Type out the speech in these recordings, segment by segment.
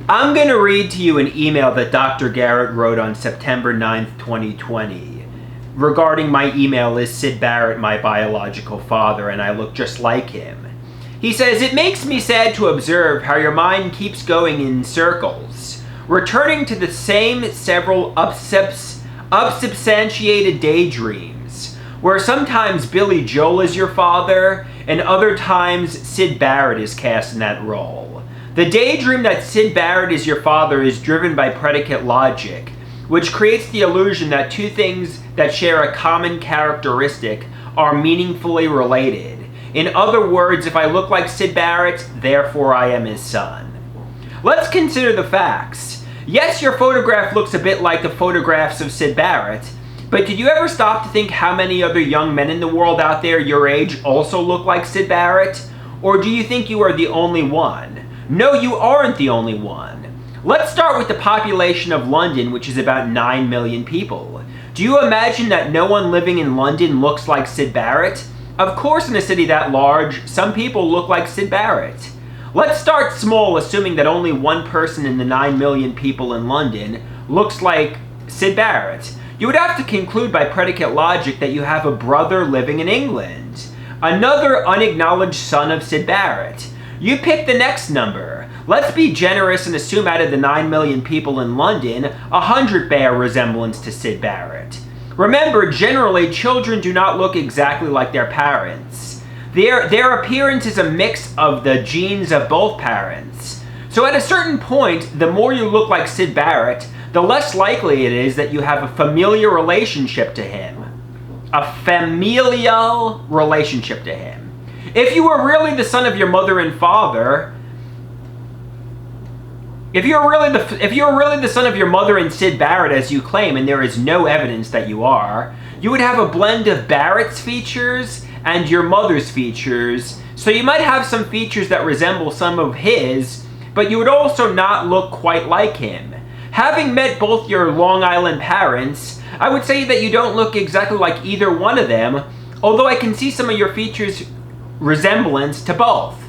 I'm going to read to you an email that Dr. Garrett wrote on September 9th, 2020. Regarding my email is Syd Barrett, my biological father, and I look just like him. He says, "It makes me sad to observe how your mind keeps going in circles, returning to the same several unsubstantiated daydreams, where sometimes Billy Joel is your father, and other times Syd Barrett is cast in that role. The daydream that Syd Barrett is your father is driven by predicate logic, which creates the illusion that two things that share a common characteristic are meaningfully related. In other words, if I look like Syd Barrett, therefore I am his son." Let's consider the facts. Yes, your photograph looks a bit like the photographs of Syd Barrett, but did you ever stop to think how many other young men in the world out there your age also look like Syd Barrett? Or do you think you are the only one? No, you aren't the only one. Let's start with the population of London, which is about 9 million people. Do you imagine that no one living in London looks like Syd Barrett? Of course, in a city that large, some people look like Syd Barrett. Let's start small, assuming that only one person in the 9 million people in London looks like Syd Barrett. You would have to conclude by predicate logic that you have a brother living in England, another unacknowledged son of Syd Barrett. You pick the next number. Let's be generous and assume out of the 9 million people in London, 100 bear resemblance to Syd Barrett. Remember, generally, children do not look exactly like their parents. Their appearance is a mix of the genes of both parents. So at a certain point, the more you look like Syd Barrett, the less likely it is that you have a familial relationship to him. A familial relationship to him. If you were really the son of your mother and father, if you're really the son of your mother and Syd Barrett as you claim, and there is no evidence that you are, you would have a blend of Barrett's features and your mother's features. So you might have some features that resemble some of his, but you would also not look quite like him. Having met both your Long Island parents, I would say that you don't look exactly like either one of them, although I can see some of your features resemblance to both.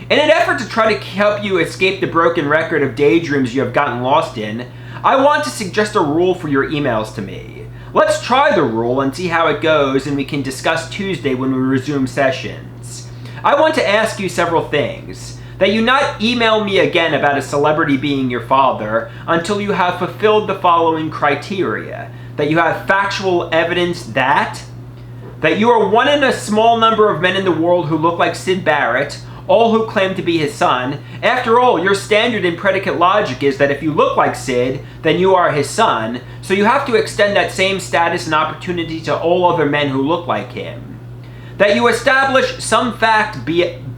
In an effort to try to help you escape the broken record of daydreams you have gotten lost in, I want to suggest a rule for your emails to me. Let's try the rule and see how it goes, and we can discuss Tuesday when we resume sessions. I want to ask you several things. That you not email me again about a celebrity being your father until you have fulfilled the following criteria. That you have factual evidence that you are one in a small number of men in the world who look like Syd Barrett, all who claim to be his son. After all, your standard in predicate logic is that if you look like Syd, then you are his son, so you have to extend that same status and opportunity to all other men who look like him. That you establish some fact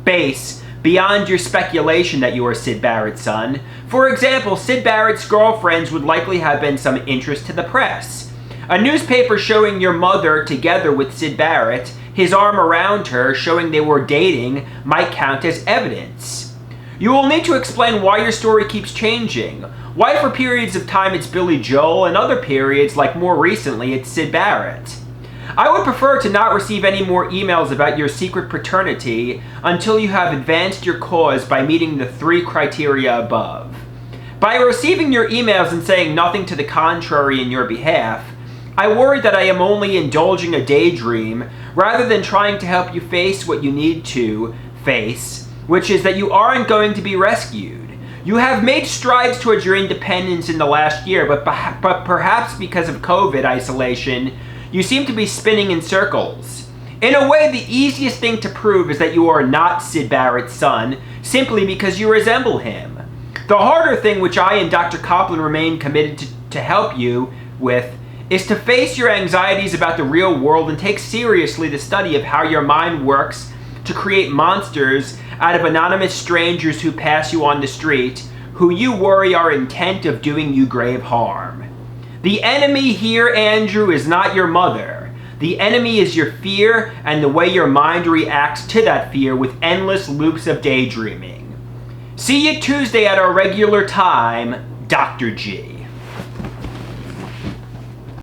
base beyond your speculation that you are Syd Barrett's son. For example, Syd Barrett's girlfriends would likely have been some interest to the press. A newspaper showing your mother together with Syd Barrett, his arm around her, showing they were dating, might count as evidence. You will need to explain why your story keeps changing. Why for periods of time it's Billy Joel, and other periods, like more recently, it's Syd Barrett. I would prefer to not receive any more emails about your secret paternity until you have advanced your cause by meeting the 3 criteria above. By receiving your emails and saying nothing to the contrary in your behalf, I worry that I am only indulging a daydream rather than trying to help you face what you need to face, which is that you aren't going to be rescued. You have made strides towards your independence in the last year, but perhaps because of COVID isolation, you seem to be spinning in circles. In a way, the easiest thing to prove is that you are not Syd Barrett's son, simply because you resemble him. The harder thing, which I and Dr. Copland remain committed to help you with, is to face your anxieties about the real world and take seriously the study of how your mind works to create monsters out of anonymous strangers who pass you on the street, who you worry are intent of doing you grave harm. The enemy here, Andrew, is not your mother. The enemy is your fear and the way your mind reacts to that fear with endless loops of daydreaming. See you Tuesday at our regular time, Dr. G.